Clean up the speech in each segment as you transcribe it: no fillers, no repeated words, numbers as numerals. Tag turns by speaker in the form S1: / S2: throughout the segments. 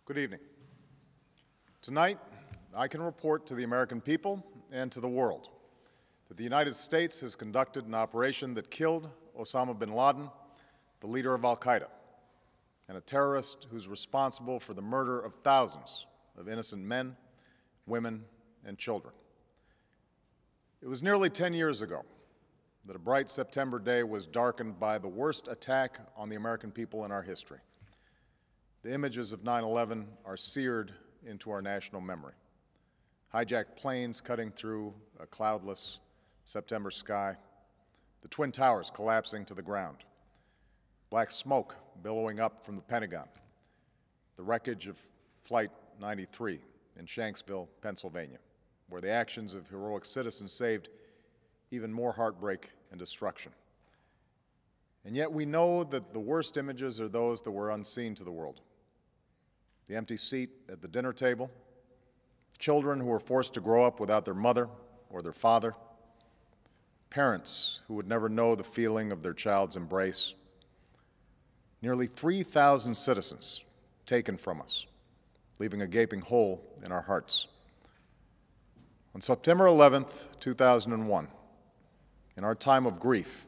S1: Good evening. Tonight, I can report to the American people and to the world that the United States has conducted an operation that killed Osama Bin Laden, the leader of al-Qaeda, and a terrorist who's responsible for the murder of thousands of innocent men, women, and children. It was nearly 10 years ago that a bright September day was darkened by the worst attack on the American people in our history. The images of 9/11 are seared into our national memory. Hijacked planes cutting through a cloudless September sky, the Twin Towers collapsing to the ground, black smoke billowing up from the Pentagon, the wreckage of Flight 93 in Shanksville, Pennsylvania, where the actions of heroic citizens saved even more heartbreak and destruction. And yet we know that the worst images are those that were unseen to the world. The empty seat at the dinner table, children who were forced to grow up without their mother or their father, parents who would never know the feeling of their child's embrace, nearly 3,000 citizens taken from us, leaving a gaping hole in our hearts. On September 11th, 2001, in our time of grief,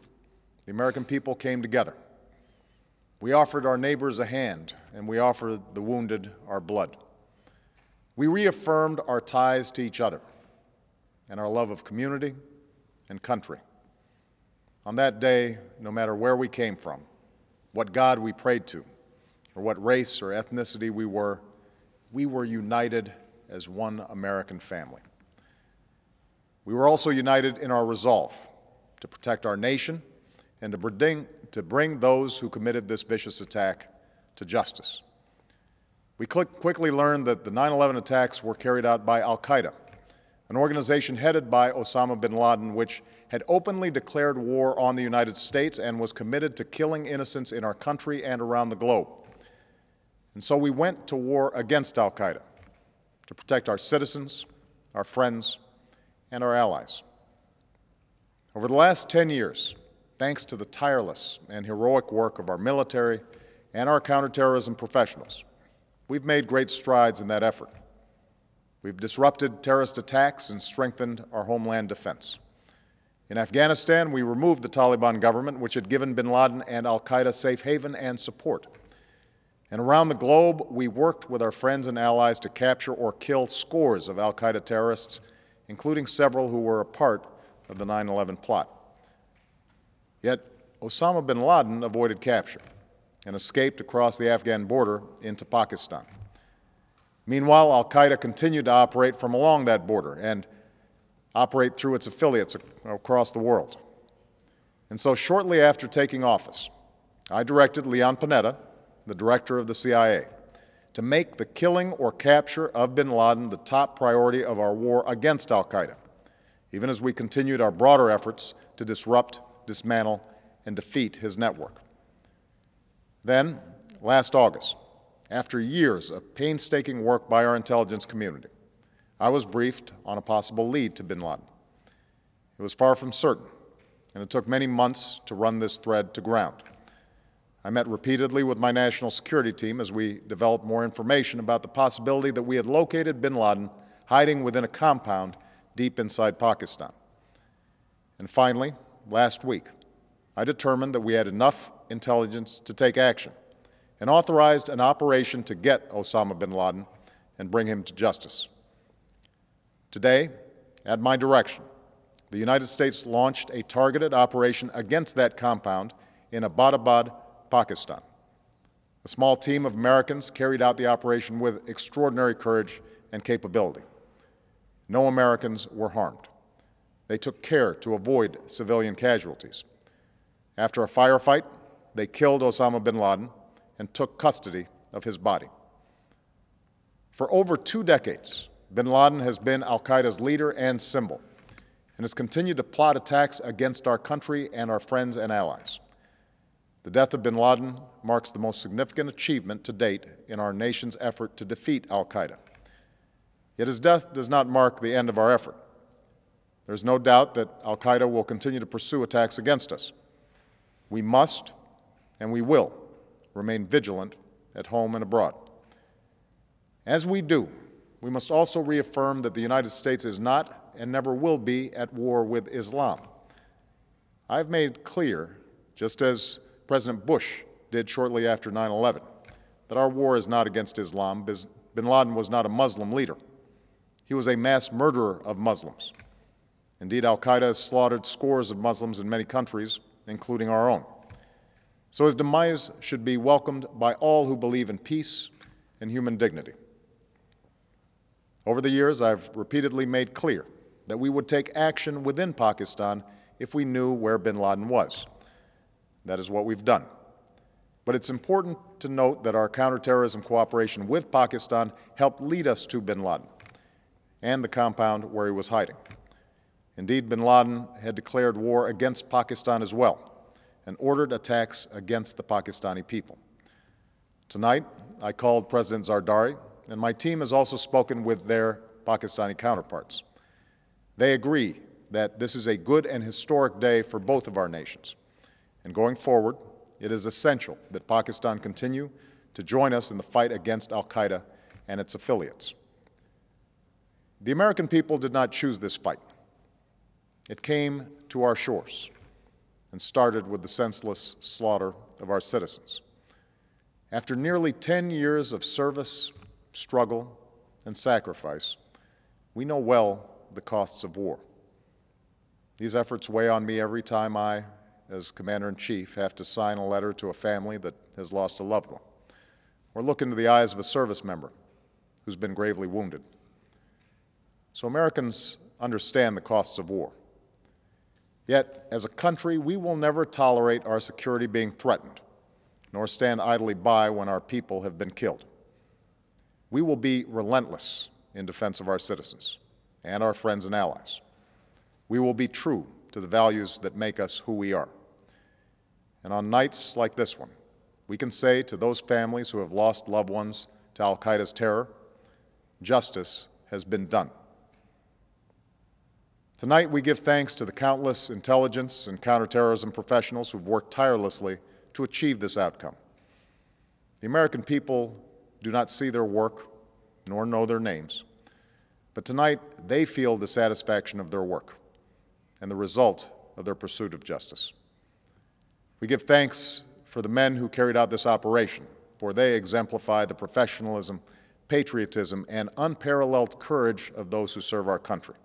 S1: the American people came together. We offered our neighbors a hand, and we offered the wounded our blood. We reaffirmed our ties to each other and our love of community and country. On that day, no matter where we came from, what God we prayed to, or what race or ethnicity we were united as one American family. We were also united in our resolve to protect our nation and to bring those who committed this vicious attack to justice. We quickly learned that the 9/11 attacks were carried out by al-Qaeda, an organization headed by Osama Bin Laden, which had openly declared war on the United States and was committed to killing innocents in our country and around the globe. And so we went to war against al-Qaeda to protect our citizens, our friends, and our allies. Over the last 10 years, thanks to the tireless and heroic work of our military and our counterterrorism professionals, we've made great strides in that effort. We've disrupted terrorist attacks and strengthened our homeland defense. In Afghanistan, we removed the Taliban government, which had given bin Laden and al-Qaeda safe haven and support. And around the globe, we worked with our friends and allies to capture or kill scores of al-Qaeda terrorists, including several who were a part of the 9/11 plot. Yet Osama bin Laden avoided capture and escaped across the Afghan border into Pakistan. Meanwhile, al-Qaeda continued to operate from along that border and operate through its affiliates across the world. And so shortly after taking office, I directed Leon Panetta, the director of the CIA, to make the killing or capture of bin Laden the top priority of our war against al-Qaeda, even as we continued our broader efforts to disrupt, dismantle, and defeat his network. Then, last August, after years of painstaking work by our intelligence community, I was briefed on a possible lead to bin Laden. It was far from certain, and it took many months to run this thread to ground. I met repeatedly with my national security team as we developed more information about the possibility that we had located bin Laden hiding within a compound deep inside Pakistan. And finally, last week, I determined that we had enough intelligence to take action and authorized an operation to get Osama bin Laden and bring him to justice. Today, at my direction, the United States launched a targeted operation against that compound in Abbottabad, Pakistan. A small team of Americans carried out the operation with extraordinary courage and capability. No Americans were harmed. They took care to avoid civilian casualties. After a firefight, they killed Osama bin Laden and took custody of his body. For over 2 decades, bin Laden has been al-Qaeda's leader and symbol, and has continued to plot attacks against our country and our friends and allies. The death of bin Laden marks the most significant achievement to date in our nation's effort to defeat al-Qaeda. Yet his death does not mark the end of our effort. There's no doubt that al-Qaeda will continue to pursue attacks against us. We must, and we will, remain vigilant at home and abroad. As we do, we must also reaffirm that the United States is not and never will be at war with Islam. I've made clear, just as President Bush did shortly after 9/11, that our war is not against Islam. Bin Laden was not a Muslim leader. He was a mass murderer of Muslims. Indeed, al-Qaeda has slaughtered scores of Muslims in many countries, including our own. So his demise should be welcomed by all who believe in peace and human dignity. Over the years, I've repeatedly made clear that we would take action within Pakistan if we knew where bin Laden was. That is what we've done. But it's important to note that our counterterrorism cooperation with Pakistan helped lead us to bin Laden and the compound where he was hiding. Indeed, bin Laden had declared war against Pakistan as well and ordered attacks against the Pakistani people. Tonight, I called President Zardari, and my team has also spoken with their Pakistani counterparts. They agree that this is a good and historic day for both of our nations. And going forward, it is essential that Pakistan continue to join us in the fight against al-Qaeda and its affiliates. The American people did not choose this fight. It came to our shores and started with the senseless slaughter of our citizens. After nearly 10 years of service, struggle, and sacrifice, we know well the costs of war. These efforts weigh on me every time I, as Commander-in-Chief, have to sign a letter to a family that has lost a loved one, or look into the eyes of a service member who's been gravely wounded. So Americans understand the costs of war. Yet, as a country, we will never tolerate our security being threatened, nor stand idly by when our people have been killed. We will be relentless in defense of our citizens and our friends and allies. We will be true to the values that make us who we are. And on nights like this one, we can say to those families who have lost loved ones to al-Qaeda's terror, justice has been done. Tonight, we give thanks to the countless intelligence and counterterrorism professionals who've worked tirelessly to achieve this outcome. The American people do not see their work nor know their names, but tonight they feel the satisfaction of their work and the result of their pursuit of justice. We give thanks for the men who carried out this operation, for they exemplify the professionalism, patriotism, and unparalleled courage of those who serve our country.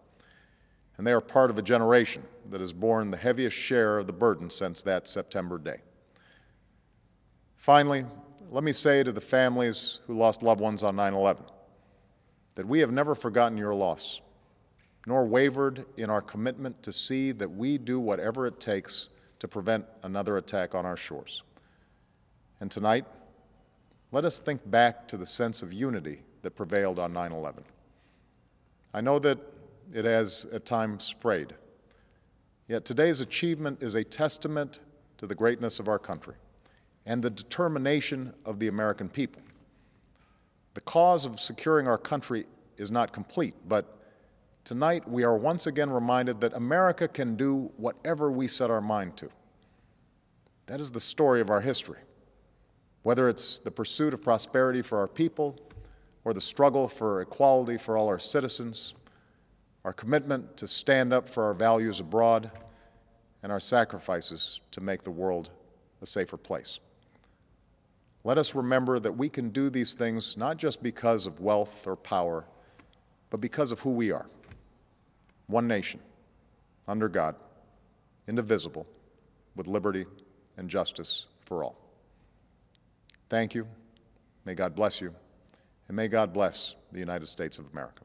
S1: And they are part of a generation that has borne the heaviest share of the burden since that September day. Finally, let me say to the families who lost loved ones on 9/11 that we have never forgotten your loss, nor wavered in our commitment to see that we do whatever it takes to prevent another attack on our shores. And tonight, let us think back to the sense of unity that prevailed on 9/11. I know that it has at times frayed, yet today's achievement is a testament to the greatness of our country and the determination of the American people. The cause of securing our country is not complete, but tonight we are once again reminded that America can do whatever we set our mind to. That is the story of our history. Whether it's the pursuit of prosperity for our people or the struggle for equality for all our citizens, our commitment to stand up for our values abroad, and our sacrifices to make the world a safer place. Let us remember that we can do these things not just because of wealth or power, but because of who we are. One nation, under God, indivisible, with liberty and justice for all. Thank you. May God bless you, and may God bless the United States of America.